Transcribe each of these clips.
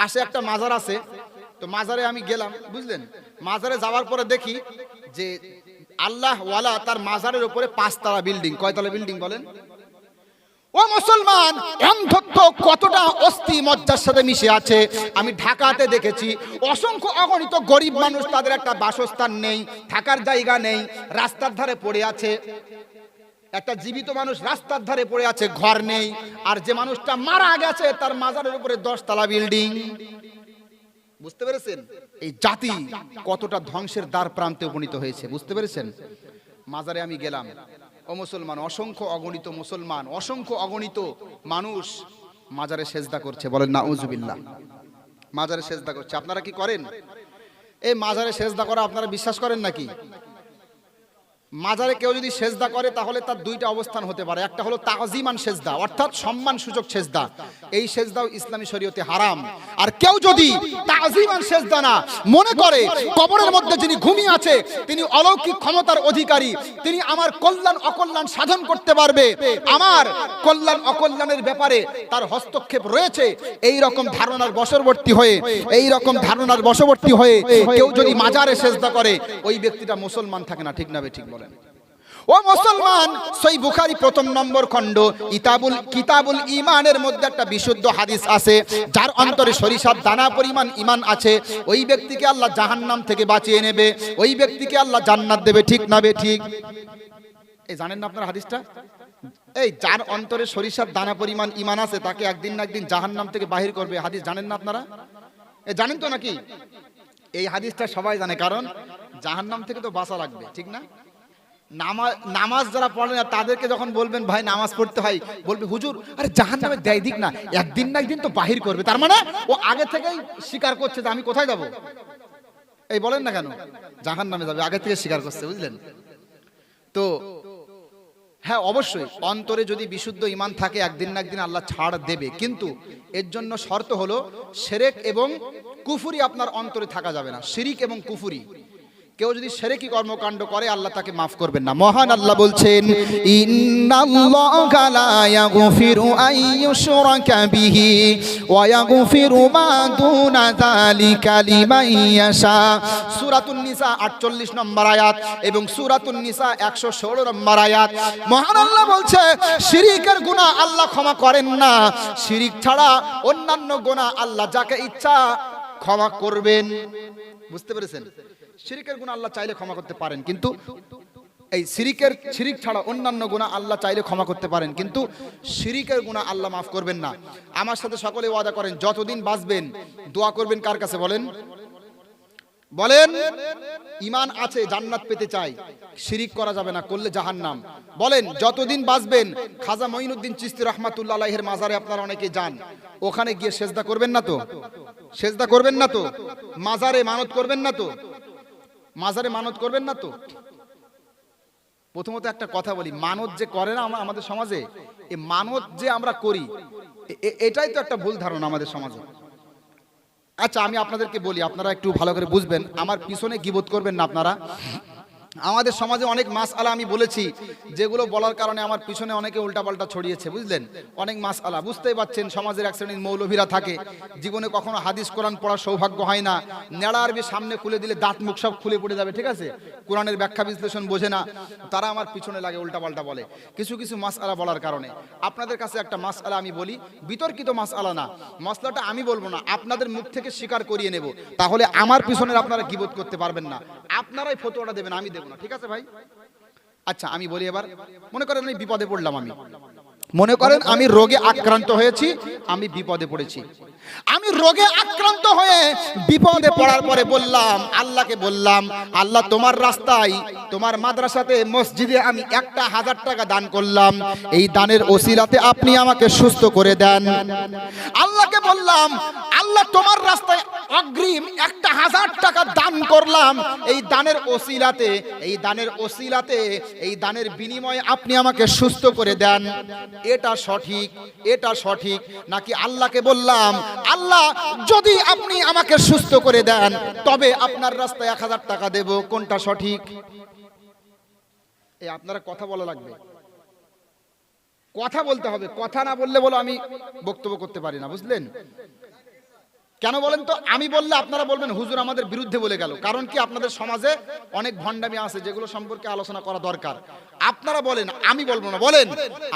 পাশে একটা মাজার আছে, তো মাজারে আমি গেলাম, বুঝলেন। মাজারে যাওয়ার পরে দেখি যে আল্লাহ ওয়ালা তার মাজারের উপরে 5 তলা বিল্ডিং। কয়তলা বিল্ডিং বলেন? ও মুসলমান, অন্ধত্ব কতটা অস্থি মজ্জার সাথে মিশে আছে। আমি ঢাকাতে দেখেছি অসংখ্য অগণিত গরিব মানুষ, তাদের একটা বাসস্থান নেই, থাকার জায়গা নেই, রাস্তার ধারে পড়ে আছে। একটা জীবিত মানুষ রাস্তার ধারে পড়ে আছে, ঘর নেই। আর যে মানুষটা মারা গেছে তার মাজারের উপরে 10 তলা বিল্ডিং। বুঝতে পেরেছেন এই জাতি কতটা ধ্বংসের দ্বার প্রান্তে উপনীত হয়েছে? বুঝতে পেরেছেন? মাজারে আমি গেলাম, ও মুসলমান, অসংখ্য অগণিত মুসলমান, অসংখ্য অগণিত মানুষ মাজারে সেজদা করছে। বলেন নাউজুবিল্লাহ। মাজারে সেজদা করছে। আপনারা কি করেন? এই মাজারে সেজদা করা আপনারা বিশ্বাস করেন নাকি? মাজারে কেউ যদি সেজদা করে তাহলে তার দুইটা অবস্থান হতে পারে। একটা হলো তাজিমান সেজদা, অর্থাৎ সম্মান সূচক সেজদা। এই সেজদাও ইসলামী শরীয়তে হারাম। আর কেউ যদি তাজিমান সেজদা না মনে করে, কবরের মধ্যে যিনি ঘুমিয়ে আছে তিনি অলৌকিক ক্ষমতার অধিকারী, তিনি আমার কল্যাণ অকল্যাণ সাধন করতে পারবে, আমার কল্যাণ অকল্যাণের ব্যাপারে তার হস্তক্ষেপ রয়েছে, এই রকম ধারণার বশবর্তী হয়ে কেউ যদি মাজারে সেজদা করে, ওই ব্যক্তিটা মুসলমান থাকে না। ঠিক না ঠিক বলেন? ও মুসলমান, সহিহ বুখারী 1 নম্বর খণ্ড কিতাবুল ঈমানের মধ্যে একটা বিশুদ্ধ হাদিস আছে, যার অন্তরে সরিষার দানা পরিমাণ ঈমান আছে, ওই ব্যক্তিকে আল্লাহ জাহান্নাম থেকে বাঁচিয়ে নেবে, ওই ব্যক্তিকে আল্লাহ জান্নাত দেবে। ঠিক না ঠিক? এই জানেন না আপনারা হাদিসটা? এই যার অন্তরে সরিষার দানা পরিমাণ ঈমান আছে তাকে একদিন না একদিন জাহান্নাম থেকে বাহির করবে। হাদিস জানেন না আপনারা? জানেন তো নাকি? এই হাদিসটা সবাই জানে, কারণ জাহান্নাম থেকে তো বাঁচা লাগবে। ঠিক না? নামাজ যারা পড়ে না তাদেরকে যখন বলবেন ভাই নামাজ পড়তে হয়, বলবে হুজুর আরে জাহান্নামে দেয় দিক না, একদিন না একদিন তো বাহির করবে। তার মানে ও আগে থেকেই স্বীকার করছে যে আমি কোথায় যাব। এই বলেন না কেন জাহান্নামে যাবে, আগে থেকে স্বীকার করছে। বুঝলেন তো? হ্যাঁ, অবশ্যই অন্তরে যদি বিশুদ্ধ ঈমান থাকে একদিন না একদিন আল্লাহ ছাড় দেবে, কিন্তু এর জন্য শর্ত হলো শিরক এবং কুফরি আপনার অন্তরে থাকা যাবে না। শিরক এবং কুফরি, কেউ যদি শিরকি কর্মকাণ্ড করে আল্লাহ তাকে মাফ করবেন না। মহান আল্লাহ বলছেন, ইন্নাল্লাহা লা ইয়াগফিরু আন ইউশরাকা বিহি ওয়া ইয়াগফিরু মা দুনা যালিকা লিমান ইয়াশা। সূরাতুন নিসা 48 নম্বর আয়াত এবং সূরাতুন নিসা 116 নম্বর আয়াত। মহান আল্লাহ বলছে শিরকের গুনাহ আল্লাহ ক্ষমা করেন না, শিরক ছাড়া অন্যান্য গুনাহ আল্লাহ যাকে ইচ্ছা ক্ষমা করবেন। বুঝতে পেরেছেন? শিরকের গুনাহ আল্লাহ চাইলে ক্ষমা করতে পারেন, কিন্তু এই শিরক ছাড়া অন্যান্য গুনাহ আল্লাহ চাইলে ক্ষমা করতে পারেন, কিন্তু শিরকের গুনাহ আল্লাহ মাফ করবেন না। আমার সাথে সকলে ওয়াদা করেন যতদিন বাঁচবেন দোয়া করবেন কার কাছে? বলেন ঈমান আছে, জান্নাত পেতে চাই, শিরক করা যাবে না, করলে জাহান্নাম। বলেন যতদিন বাঁচবেন খাজা মঈনুদ্দিন চিশতি রাহমাতুল্লাহ আলাইহির মাজারে আপনারা অনেকে যান, ওখানে গিয়ে সেজদা করবেন না তো? সেজদা করবেন না তো? মাজারে মানত করবেন না তো? মাজারে মানত করবেন না তো? প্রথমত একটা কথা বলি, মানত যে করে না আমাদের সমাজে, এই মানত যে আমরা করি এটাই তো একটা ভুল ধারণা আমাদের সমাজে। আচ্ছা আমি আপনাদেরকে বলি, আপনারা একটু ভালো করে বুঝবেন, আমার পিছনে গীবত করবেন না আপনারা। আমাদের সমাজে অনেক মাসআলা আমি বলেছি, যেগুলো বলার কারণে আমার পিছনে অনেকে উল্টাপাল্টা ছড়িয়েছে। বুঝলেন? অনেক মাসআলা বুঝতেই পাচ্ছেন, সমাজের এক শ্রেণীর মৌলভীরা থাকে, জীবনে কখনো হাদিস কোরআন পড়ার সৌভাগ্য হয় না, নেড়া আরবি সামনে খুলে দিলে দাঁত মুখ সব খুলে পড়ে যাবে। ঠিক আছে? কোরআনের ব্যাখ্যা বিশ্লেষণ বোঝে না, তারা আমার পিছনে লাগে, উল্টাপাল্টা বলে কিছু মাসআলা বলার কারণে। আপনাদের কাছে একটা মাসআলা আমি বলি, বিতর্কিত মাসআলা না, মসলাটা আমি বলবো না, আপনাদের মুখ থেকে স্বীকার করিয়ে নেব, তাহলে আমার পিছনের আপনারা গীবত করতে পারবেন না, আপনারাই ফতোয়াটা দেবেন, আমি দেব না। ঠিক আছে ভাই? আচ্ছা আমি বলি এবার, মনে করেন আমি বিপদে পড়লাম, মনে করেন আমি রোগে আক্রান্ত হয়েছি, আমি বিপদে পড়েছি, আমি রোগে আক্রান্ত হয়ে বিপদে পড়ার পরে বললাম আল্লাহকে, বললাম আল্লাহ তোমার রাস্তায়, তোমার মাদ্রাসাতে, মসজিদে আমি 1000 টাকা দান করলাম, এই দানের ওসিলাতে আপনি আমাকে সুস্থ করে দেন। আল্লাহকে বললাম আল্লাহ তোমার রাস্তায় অগ্রিম 1000 টাকা দান করলাম, এই দানের ওসিলাতে, এই দানের বিনিময়ে আপনি আমাকে সুস্থ করে দেন। এটা সঠিক নাকি আল্লাহকে বললাম আল্লাহ যদি আপনি আমাকে সুস্থ করে দেন তবে আপনার রাস্তায় 1000 টাকা দেব? কোনটা সঠিক? এই আপনারা কথা বলা লাগবে, কথা বলতে হবে, কথা না বললে বলো আমি বক্তব্য করতে পারি না। বুঝলেন? কেন বলেন তো? আমি বললে আপনারা বলবেন হুজুর আমাদের বিরুদ্ধে বলে গেল। কারণ কি, আপনাদের সমাজে অনেক ভণ্ডামি আছে যেগুলো সম্পর্কে আলোচনা করা দরকার। আপনারা বলেন, আমি বলবো না। বলেন,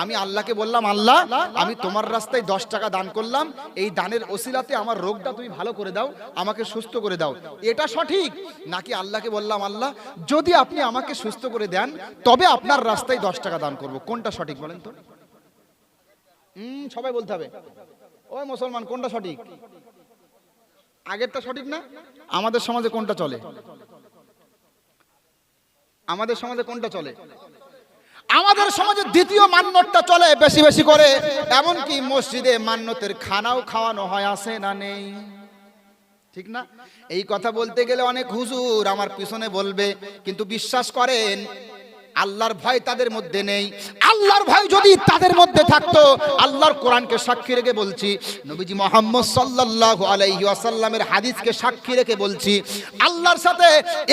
আমি আল্লাহকে বললাম, আল্লাহ আমি তোমার রাস্তায় 10 টাকা দান করলাম, এই দানের ওসিলাতে আমার রোগটা তুমি ভালো করে দাও, আমাকে সুস্থ করে দাও, এটা সঠিক? নাকি আল্লাহকে বললাম, আল্লাহ যদি আপনি আমাকে সুস্থ করে দেন তবে আপনার রাস্তায় 10 টাকা দান করব, কোনটা সঠিক বলেন তো? সবাই বলতে হবে। ওই মুসলমান, কোনটা সঠিক? আগেরটা সঠিক না? আমাদের সমাজে কোনটা চলে? আমাদের সমাজে কোনটা চলে? আমাদের সমাজে দ্বিতীয় মান্যতটা চলে বেশি বেশি করে। এমনকি মসজিদে মান্যতের খানাও খাওয়ানো হয়, আছে না নেই? ঠিক না? এই কথা বলতে গেলে অনেক হুজুর আমার পিছনে বলবে, কিন্তু বিশ্বাস করেন আল্লাহর ভয় তাদের মধ্যে নেই। আল্লাহর ভয় যদি তাদের মধ্যে থাকতো, আল্লাহর কোরআনকে সাক্ষী রেখে বলছি, নবীজি মুহাম্মদ সাল্লাল্লাহু আলাইহি ওয়াসাল্লামের হাদিসকে সাক্ষী রেখে বলছি, আল্লাহর সাথে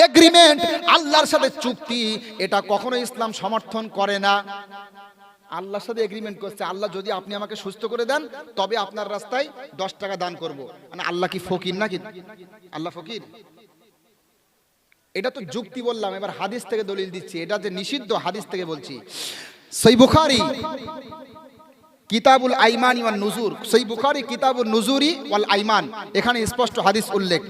এগ্রিমেন্ট, আল্লাহর সাথে চুক্তি, এটা কখনো ইসলাম সমর্থন করে না। আল্লাহর সাথে এগ্রিমেন্ট করছে, আল্লাহ যদি আপনি আমাকে সুস্থ করে দেন তবে আপনার রাস্তায় 10 টাকা দান করব। মানে আল্লাহ কি ফকির নাকি? আল্লাহ ফকির? এটা তো যুক্তি বললাম, এবার হাদিস থেকে দলিল দিচ্ছি। এটা যে নিষিদ্ধ, হাদিস থেকে বলছি। সহিহ বুখারী কিতাবুল আইমান ওয়ান নুজুর, সহিহ বুখারী কিতাবুন নুজুরি ওয়াল আইমান, এখানে স্পষ্ট হাদিস উল্লেখ।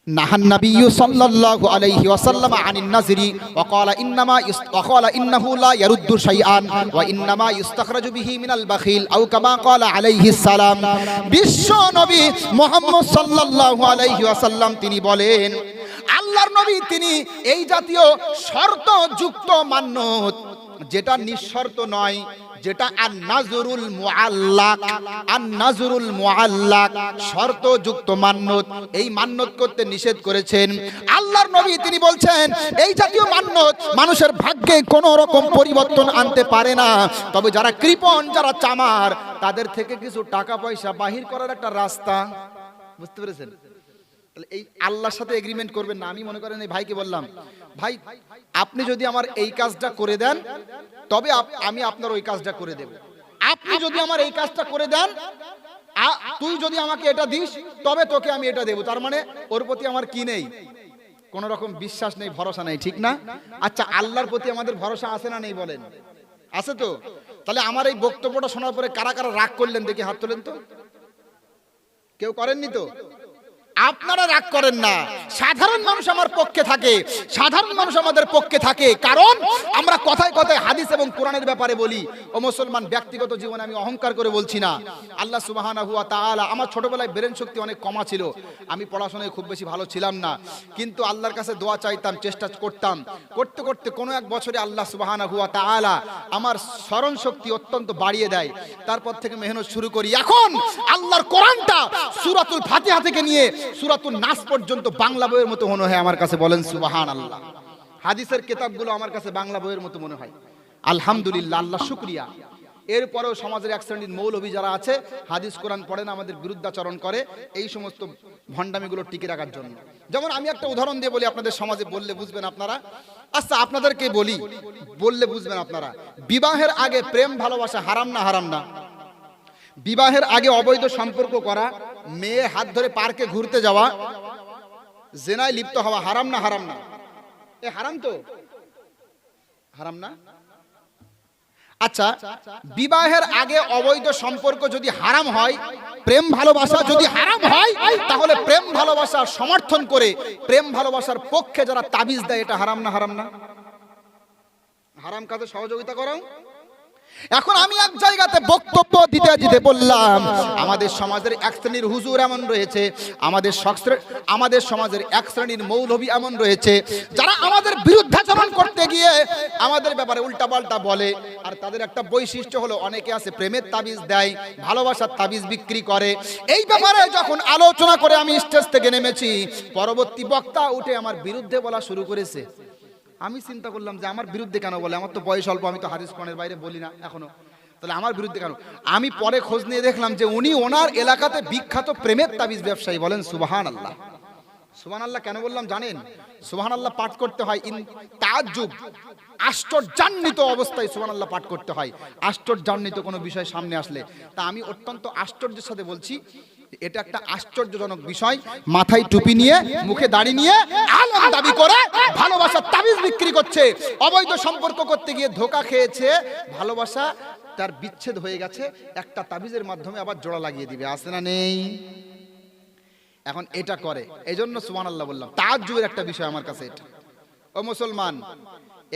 নাহান নবী সাল্লাল্লাহু আলাইহি ওয়াসাল্লাম আনিন নাজরি ওয়া ক্বালা ইন্নাহু লা ইয়ারুদ্দু শাইআন ওয়া ইন্নামা ইস্তাখরাজু বিহি মিনাল বাখিল আও কামা ক্বালা আলাইহিস সালাম। বিশ্ব নবী মুহাম্মদ সাল্লাল্লাহু আলাইহি ওয়াসাল্লাম তিনি বলেন, আল্লাহর নবী তিনি এই জাতীয় শর্তযুক্ত মান্যত, যেটা নিঃশর্ত নয়, যেটা আন-নাজরুল মুআল্লাক, আন-নাজরুল মুআল্লাক, শর্তযুক্ত মান্যত, এই মান্যত করতে নিষেধ করেছেন আল্লাহর নবী। তিনি বলছেন এই জাতীয় মান্যত মানুষের ভাগ্যে কোনো রকম পরিবর্তন আনতে পারে না, তবে যারা কৃপণ, যারা চামার, তাদের থেকে কিছু টাকা পয়সা বাহির করার একটা রাস্তা। বুঝতে পেরেছেন? এই আল্লাহর সাথে এগ্রিমেন্ট করবেন না। আমি মনে করেন এই ভাইকে বললাম, ভাই আপনি যদি আমার এই কাজটা করে দেন তবে আমি আপনার ওই কাজটা করে দেব। আপনি যদি আমার এই কাজটা করে দেন, তুই যদি আমাকে এটা দিস তবে তোকে আমি এটা দেব। তার মানে ওর প্রতি আমার কি নেই? কোন রকম বিশ্বাস নেই, ভরসা নেই, ঠিক না? আচ্ছা, আল্লাহর প্রতি আমাদের ভরসা আছে না নেই বলেন? আছে তো? তাহলে আমার এই বক্তব্যটা শোনার পরে কারা কারা রাগ করলেন দেখি হাত তোলেন তো। কেউ করেননি তো? আপনারা রাগ করেন না। সাধারণ মানুষ আমার পক্ষে থাকে, সাধারণ মানুষ আমাদের পক্ষে থাকে, কারণ আমরা কথায় কথায় হাদিস এবং কোরআনের ব্যাপারে বলি। ও মুসলমান, ব্যক্তিগত জীবনে আমি অহংকার করে বলছি না। আল্লাহ সুবহানাহু ওয়া তাআলা, আমার ছোটবেলায় ব্রেন শক্তি অনেক কমা ছিল, আমি পড়াশোনায় খুব বেশি ভালো ছিলাম না, কিন্তু আল্লাহর কাছে দোয়া চাইতাম, চেষ্টা করতাম, করতে করতে কোনো এক বছরে আল্লাহ সুবহানাহু ওয়া তাআলা আমার স্মরণ শক্তি অত্যন্ত বাড়িয়ে দেয়। তারপর থেকে মেহনত শুরু করি। এখন আল্লাহর কোরআনটা সূরাতুল ফাতিহা থেকে নিয়ে সূরাতুন নাস পর্যন্ত বাংলা বইয়ের মতো মনে হয় আমার কাছে। বলেন সুবহানাল্লাহ। হাদিসের কিতাবগুলো আমার কাছে বাংলা বইয়ের মতো মনে হয়। আলহামদুলিল্লাহ, আল্লাহ শুকরিয়া। এরপরেও সমাজের এক শ্রেণীর মৌলভী যারা আছে, হাদিস কোরআন পড়ে না, আমাদের বিরুদ্ধাচরণ করে, এই সমস্ত ভণ্ডামিগুলো টিকে রাখার জন্য। যেমন আমি একটা উদাহরণ দিয়ে বলি, আপনাদের সমাজে বললে বুঝবেন আপনারা। আচ্ছা, আপনাদেরকে বলি, বললে বুঝবেন আপনারা। বিবাহের আগে প্রেম ভালোবাসা হারাম না হারাম না? বিবাহের আগে অবৈধ সম্পর্ক করা, মেয়ে হাত ধরে পার্কে ঘুরতে যাওয়া, জেনায় লিপ্ত হওয়া হারাম না হারাম না? এ হারাম তো? হারাম না? আচ্ছা, বিবাহের আগে অবৈধ সম্পর্ক যদি হারাম হয়, প্রেম ভালোবাসা যদি হারাম হয়, তাহলে প্রেম ভালোবাসা সমর্থন করে, প্রেম ভালোবাসার পক্ষে যারা তাবিজ দেয়, এটা হারাম না হারাম না? হারাম কাজে সহযোগিতা করাও। এখন আমি এক জায়গাতে বক্তব্য দিতে দিতে বললাম, আমাদের সমাজের এক শ্রেণীর হুজুর এমন রয়েছে, আমাদের সমাজের এক শ্রেণীর মৌলভী এমন রয়েছে, যারা আমাদের বিরুদ্ধাচরণ করতে গিয়ে আমাদের ব্যাপারে উল্টাপাল্টা বলে। আর তাদের একটা বৈশিষ্ট্য হলো, অনেকে আছে প্রেমের তাবিজ দেয়, ভালোবাসার তাবিজ বিক্রি করে। এই ব্যাপারে যখন আলোচনা করে আমি স্টেজ থেকে নেমেছি, পরবর্তী বক্তা উঠে আমার বিরুদ্ধে বলা শুরু করেছে। আমি চিন্তা করলাম যে আমার বিরুদ্ধে কেন বলে? আমার তো বয়স অল্প, আমি তো হাদিস কোরআনের বাইরে বলি না এখনো, তাহলে আমার বিরুদ্ধে কেন? আমি পরে খোঁজ নিয়ে দেখলাম যে উনি ওনার এলাকাতে বিখ্যাত প্রেমের তাবিজ ব্যবসায়ী। বলেন সুবহানাল্লাহ, সুবহানাল্লাহ কেন বললাম জানেন? সুবহানাল্লাহ পাঠ করতে হয় তাজ্জুব, আশ্চর্যান্বিত অবস্থায় সুবহানাল্লাহ পাঠ করতে হয়, আশ্চর্যান্বিত কোনো বিষয় সামনে আসলে। তা আমি অত্যন্ত আশ্চর্যের সাথে বলছি, এটা একটা আশ্চর্যজনক বিষয়। মাথায় টুপি নিয়ে, মুখে দাড়ি নিয়ে, আলেম দাবি করে ভালোবাসার তাবিজ বিক্রি করছে। অবৈধ সম্পর্ক করতে গিয়ে ধোঁকা খেয়েছে, ভালোবাসা তার বিচ্ছেদ হয়ে গেছে, একটা তাবিজের মাধ্যমে আবার জোড়া লাগিয়ে দিবে, আছে না নেই? এখন এটা করে, এই জন্য সুবহানাল্লাহ বললাম। তাজ্জুবের একটা বিষয় আমার কাছে এটা। ও মুসলমান,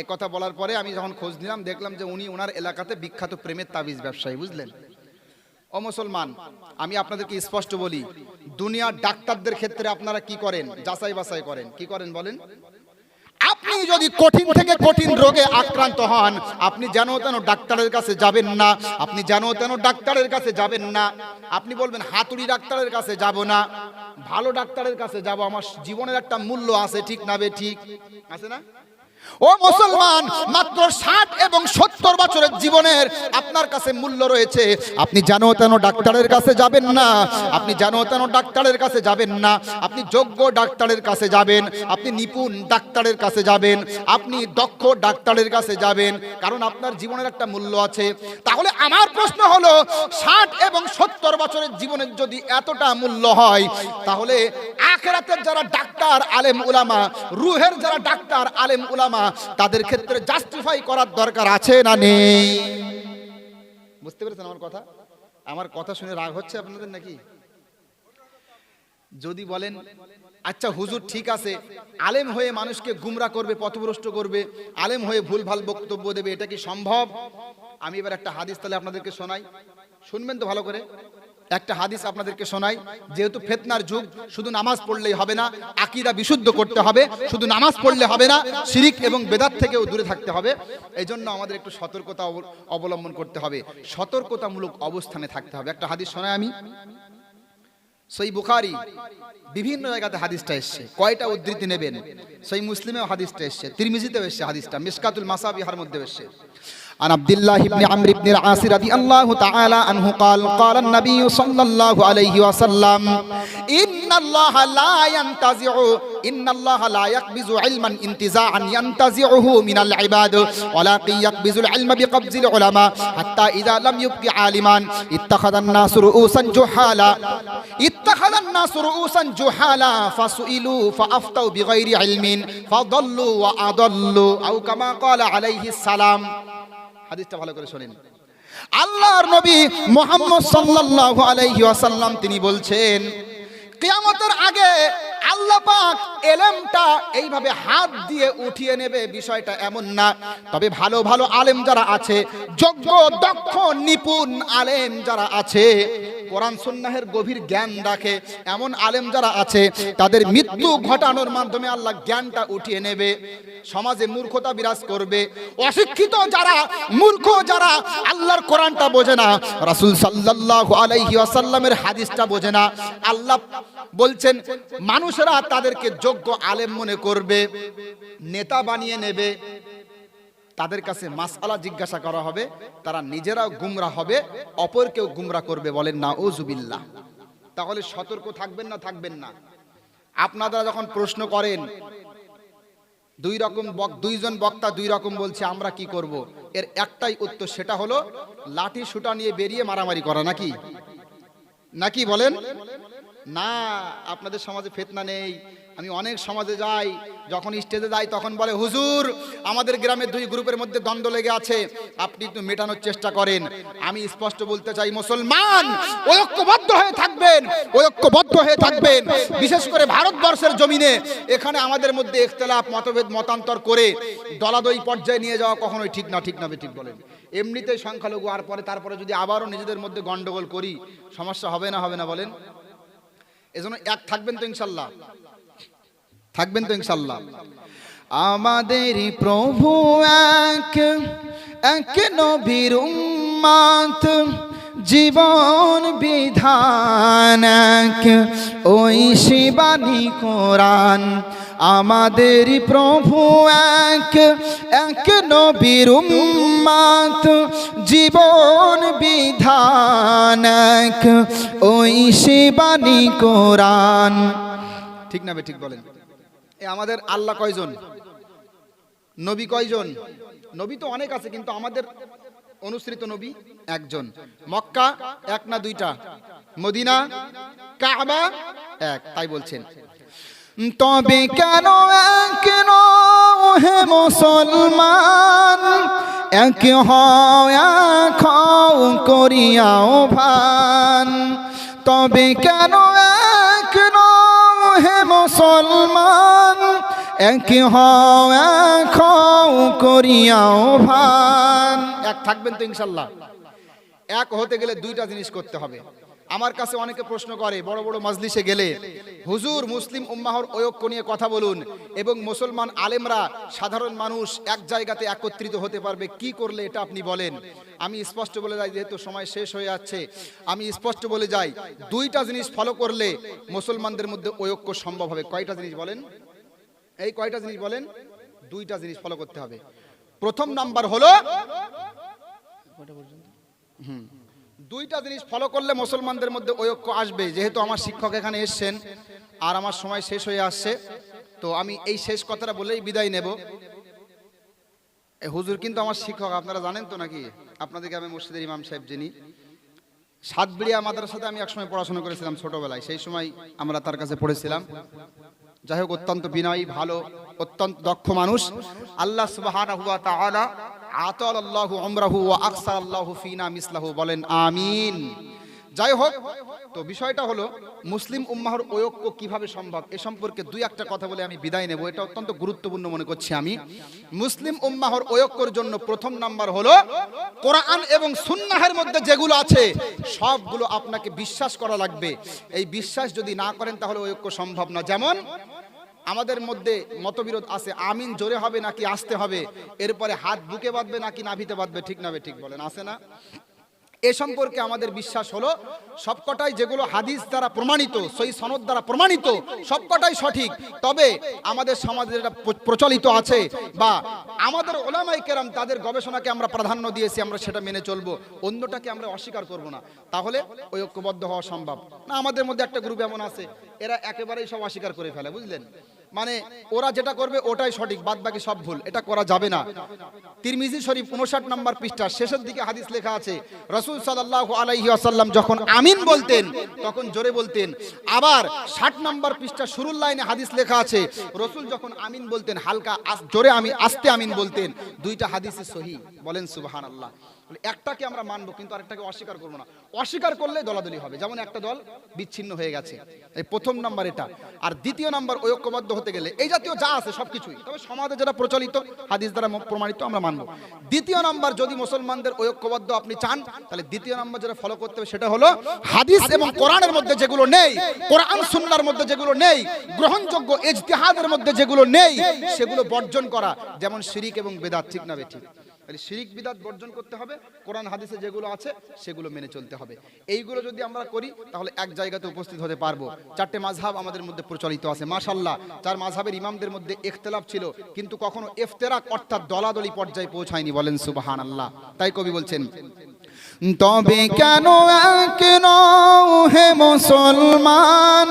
এ কথা বলার পরে আমি যখন খোঁজ নিলাম, দেখলাম যে উনি ওনার এলাকাতে বিখ্যাত প্রেমের তাবিজ ব্যবসায়ী, বুঝলেন? ও মুসলমান, আমি আপনাদেরকে স্পষ্ট বলি, দুনিয়ার ডাক্তারদের ক্ষেত্রে আপনারা কি করেন? যাচাই বাছাই করেন। কি করেন বলেন? আপনি যদি কঠিন থেকে কঠিন রোগে আক্রান্ত হন, আপনি যেন তেন ডাক্তারের কাছে যাবেন না, আপনি যেন তেন ডাক্তারের কাছে যাবেন না। আপনি বলবেন হাতুড়ি ডাক্তারের কাছে যাব না, ভালো ডাক্তারের কাছে যাব, আমার জীবনের একটা মূল্য আছে, ঠিক না বে ঠিক? আছে না? ও মুসলমান, মাত্র 60 এবং 70 বছরের জীবনের আপনার কাছে মূল্য রয়েছে। আপনি জানো তেন ডাক্তারের কাছে যাবেন না, আপনি জানো তেন ডাক্তারের কাছে যাবেন না। আপনি যোগ্য ডাক্তারের কাছে যাবেন, আপনি নিপুণ ডাক্তারের কাছে যাবেন, আপনি দক্ষ ডাক্তারের কাছে যাবেন, কারণ আপনার জীবনের একটা মূল্য আছে। তাহলে আমার প্রশ্ন হলো, 60 এবং 70 বছরের জীবনের যদি এতটা মূল্য হয়, তাহলে আখিরাতের যারা ডাক্তার আলেম উলামা, রুহের যারা ডাক্তার আলেম উলামা, তাদের ক্ষেত্রে জাস্টিফাই করার দরকার আছে না নেই? বুঝতে পেরেছেন আমার কথা? আমার কথা শুনে রাগ হচ্ছে আপনাদের নাকি? যদি বলেন আচ্ছা হুজুর ঠিক আছে, আলেম হয়ে মানুষকে গুমরা করবে, পথভ্রষ্ট করবে, আলেম হয়ে ভুলভাল বক্তব্য দেবে, এটা কি সম্ভব? আমি এবার একটা হাদিস তাহলে আপনাদেরকে শোনাই, শুনবেন তো ভালো করে। একটা হাদিস আপনাদেরকে শোনাই। যেহেতু ফিতনার যুগ, শুধু নামাজ পড়লেই হবে না, আকীদা বিশুদ্ধ করতে হবে। শুধু নামাজ পড়লে হবে না, শিরিক এবং বেদাত থেকেও দূরে থাকতে হবে। এই জন্য আমাদের একটু সতর্কতা অবলম্বন করতে হবে, সতর্কতামূলক অবস্থানে থাকতে হবে। একটা হাদিস শোনাই আমি। সহিহ বুখারী, বিভিন্ন জায়গাতে হাদিসটা এসছে। কয়টা উদ্ধৃতি নেবেন? সহিহ মুসলিমেও হাদিসটা এসছে, তিরমিজিতেও এসছে হাদিসটা, মিশকাতুল মাসাবিহার মধ্যে এসছে। عن عبد الله بن عمرو بن العاص رضي الله تعالى عنه قال قال النبي صلى الله عليه وسلم إن الله لا يقبض علما انتزاعا ينتزعه من العباد ولكن يقبض العلم بقبض العلماء حتى إذا لم يبق عالما اتخذ الناس رؤوسا جهالا فسئلوا فأفتوا بغير علم فضلوا وأضلوا أو كما قال عليه السلام। হাদিসটা ভালো করে শুনেন। আল্লাহর নবী মুহাম্মদ সাল্লাল্লাহু আলাইহি ওয়াসাল্লাম তিনি বলছেন, কিয়ামতের আগে আল্লাহ পাক এলেমটা এইভাবে হাত দিয়ে উঠিয়ে নেবে, বিষয়টা এমন না। তবে ভালো ভালো আলেম যারা আছে, যোগ্য দক্ষ নিপুণ আলেম যারা আছে, কোরআন সুন্নাহের গভীর জ্ঞান রাখে, এমন আলেম যারা আছে, তাদের মৃত্যু ঘটানোর মাধ্যমে আল্লাহ জ্ঞানটা উঠিয়ে নেবে। সমাজে মূর্খতা বিরাজ করবে, অশিক্ষিত যারা, মূর্খ যারা, আল্লাহর কোরআনটা বোঝে না, রাসূল সাল্লাল্লাহু আলাইহি ওয়াসাল্লামের হাদিসটা বোঝে না। আল্লাহ বলছেন মানুষেরা তাদেরকে যোগ্য আলেম মনে করবে, নেতা বানিয়ে নেবে, তাদের কাছে মাসআলা জিজ্ঞাসা করা হবে, তারা নিজেরাও গুমরাহ হবে, অপরকেও গুমরাহ করবে। বলেন নাউযুবিল্লাহ। তাহলে সতর্ক থাকবেন না থাকবেন না? আপনারা যখন প্রশ্ন করেন দুইজন বক্তা দুই রকম বলছে, আমরা কি করব? এর একটাই উত্তর, সেটা হলো লাঠি সুটা নিয়ে বেরিয়ে মারামারি করা। নাকি নাকি বলেন না? আপনাদের সমাজে ফিতনা নেই। আমি অনেক সমাজে যাই, যখন স্টেজে যাই তখন বলে, হুজুর আমাদের গ্রামের দুই গ্রুপের মধ্যে দ্বন্দ্ব লেগে আছে, আপনি একটু মেটানোর চেষ্টা করেন। আমি স্পষ্ট বলতে চাই, মুসলমান ঐক্যবদ্ধ হয়ে থাকবেন, ঐক্যবদ্ধ হয়ে থাকবেন। বিশেষ করে ভারতবর্ষের জমিনে এখানে আমাদের মধ্যে ইখতিলাফ, মতভেদ, মতান্তর করে দলাদলি পর্যায়ে নিয়ে যাওয়া কখনোই ঠিক না। ঠিক না ঠিক বলেন? এমনিতেই সংখ্যালঘু, আর তারপরে যদি আবারও নিজেদের মধ্যে গন্ডগোল করি, সমস্যা হবে না? হবে না বলেন? এজন্য এক থাকবেন তো ইনশাল্লাহ? থাকবেন তো ইনশাল্লাহ? আমাদের প্রভু এক, এক নবীর উম্মত, জীবন বিধান এক, ওই শিবানী কোরআন। আমাদের প্রভু এক, এক নবীর উম্মত, জীবন বিধান এক, ওই শিবানী কোরআন। ঠিক না ঠিক বলেন? এ আমাদের আল্লাহ কয়জন, নবী কয়জন? নবী তো অনেক আছে, কিন্তু আমাদের অনুসৃত নবী একজন। মক্কা এক না দুইটা? মদিনা, কাবা এক। তাই বলছেন, তবে কেন এক নও হে মুসলমান, এক হও এক হও করিয়াও ভান। তবে কেন এক নও হে মুসলমান, এক হও এক হও করিয়াও ভান। এক থাকবেন তো ইনশাল্লাহ? এক হতে গেলে দুইটা জিনিস করতে হবে। আমার কাছে অনেকে প্রশ্ন করে বড় বড় মাজলিসে গেলে, হুজুর মুসলিম উম্মাহর ঐক্য নিয়ে কথা বলুন এবং মুসলমান আলেমরা সাধারণ মানুষ এক জায়গাতে একত্রিত হতে পারবে, কি করলে এটা আপনি বলেন? আমি স্পষ্ট বলে যাই, যেহেতু সময় শেষ হয়ে যাচ্ছে, আমি স্পষ্ট বলে যাই, দুইটা জিনিস ফলো করলে মুসলমানদের মধ্যে ঐক্য সম্ভব হবে। কয়টা জিনিস বলেন? এই কয়টা জিনিস বলেন? দুইটা জিনিস ফলো করতে হবে। প্রথম নাম্বার হলো, দুইটা জিনিস ফলো করলে মুসলমানদের মধ্যে ঐক্য আসবে। যেহেতু আমার শিক্ষক এখানে এসছেন আর আমার সময় শেষ হয়ে আসছে, তো আমি এই শেষ কথাটা বলেই বিদায় নেব। হুজুর কিন্তু আমার শিক্ষক, আপনারা জানেন তো নাকি? আপনাদেরকে আমি মসজিদের ইমাম সাহেব যিনি, সাতবিড়িয়া মাদ্রাসাতে আমি একসময় পড়াশোনা করেছিলাম ছোটবেলায়, সেই সময় আমরা তার কাছে পড়েছিলাম। যাই হোক, অত্যন্ত বিনয়ী, ভালো, অত্যন্ত দক্ষ মানুষ। আল্লাহ সুবহানাহু ওয়া তাআলা আতালাল্লাহু উমরাহু ওয়া আকসারাল্লাহু ফিনা মিসলাহু, বলেন আমিন। যাই হোক, তো বিষয়টা হলো মুসলিম উম্মাহর ঐক্য কিভাবে সম্ভব, এ সম্পর্কে দুই একটা কথা বলে আমি বিদায় নেব। এটা অত্যন্ত গুরুত্বপূর্ণ মনে করছি আমি। মুসলিম উম্মাহর ঐক্যের জন্য প্রথম নাম্বার হলো, কোরআন এবং সুন্নাহের মধ্যে যেগুলো আছে সবগুলো আপনাকে বিশ্বাস করা লাগবে। এই বিশ্বাস যদি না করেন তাহলে ঐক্য সম্ভব না। যেমন আমাদের মধ্যে মতবিরোধ আছে, আমিন জোরে হবে নাকি আসতে হবে, এরপরে হাত বুকে বাঁধবে নাকি নাভিতে বাঁধবে, ঠিক না ঠিক বলেন? আছে না? এ সম্পর্কে আমাদের বিশ্বাস হলো সবকটাই যেগুলো হাদিস দ্বারা প্রমাণিত, সহিহ সনদ দ্বারা প্রমাণিত, সবকটাই সঠিক। তবে আমাদের সমাজে যেটা প্রচলিত আছে বা আমাদের ওলামায়ে কেরাম তাদের গবেষণাকে আমরা প্রাধান্য দিয়েছি, আমরা সেটা মেনে চলবো, অন্যটাকে আমরা অস্বীকার করব না। তাহলে ঐক্যবদ্ধ হওয়া সম্ভব না। আমাদের মধ্যে একটা গ্রুপ এমন আছে, এরা একেবারেই সব অস্বীকার করে ফেলে, বুঝলেন? মানে ওরা যেটা করবে ওটাই সঠিক, বাদ বাকি সব ভুল। এটা করা যাবে না। তিরমিজি শরীফ 59 নম্বর পৃষ্ঠা শেষের দিকে হাদিস লেখা আছে, রাসূল সাল্লাল্লাহু আলাইহি ওয়াসাল্লাম যখন আমিন বলতেন তখন জোরে বলতেন। আবার 60 নম্বর পৃষ্ঠা শুরুর লাইনে হাদিস লেখা আছে, রাসূল যখন আমিন বলতেন হালকা জোরে আস্তে আমিন বলতেন। দুইটা হাদিসই সহিহ, বলেন সুবহানাল্লাহ। একটাকে আমরা মানবো কিন্তু আরেকটাকে অস্বীকার করবো না। অস্বীকার করলে দলাদলি হবে, যেমন একটা দল বিচ্ছিন্ন হয়ে গেছে। এই প্রথম নাম্বার এটা। আর দ্বিতীয় নাম্বার, ঐক্যবদ্ধ হতে গেলে এই জাতীয় যা আছে সবকিছুই, তবে সমাজে যেটা প্রচলিত হাদিস দ্বারা প্রমাণিত আমরা মানবো। দ্বিতীয় নাম্বার, যদি মুসলমানদের ঐক্যবদ্ধ আপনি চান, তাহলে দ্বিতীয় নাম্বার যেটা ফলো করতে হবে সেটা হলো হাদিস এবং কোরআনের মধ্যে যেগুলো নেই, কোরআন সুন্নাহর মধ্যে যেগুলো নেই, গ্রহণযোগ্য ইজতিহাদের মধ্যে যেগুলো নেই সেগুলো বর্জন করা। যেমন শিরিক এবং বিদআত, ঠিক না ঠিক? শিরিক বিদআত বর্জন করতে হবে, কোরআন হাদিসে যেগুলো আছে সেগুলো মেনে চলতে হবে। এইগুলো যদি আমরা করি তাহলে এক জায়গাতে উপস্থিত হতে পারবো। চারটে মাযহাব আমাদের মধ্যে প্রচলিত আছে মাশাআল্লাহ। চার মাযহাবের ইমামদের মধ্যে ইখতিলাফ ছিল, কিন্তু কখনো ইফতিরাক অর্থাৎ দলাদলি পর্যায়ে পৌঁছায়নি, বলেন সুবহানাল্লাহ। তাই কবি বলছেন, তবে কেন এক নও হে মুসলমান,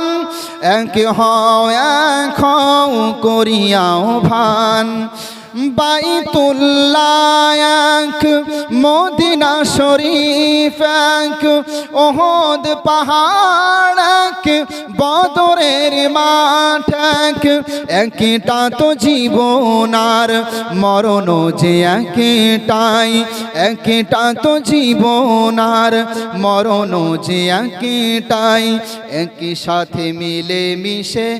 এক হও এক হও করিয়াও ভান। বাইতুল্লাহ এক, মদিনা শরীফ এক, ওহদ পাহাড় এক, বদরের মাঠ এক। একটা তো জীবন আর মরণ যে একটাই, একটা তো জীবন আর মরণ যে একটাই, একই সাথে মিলে মিশে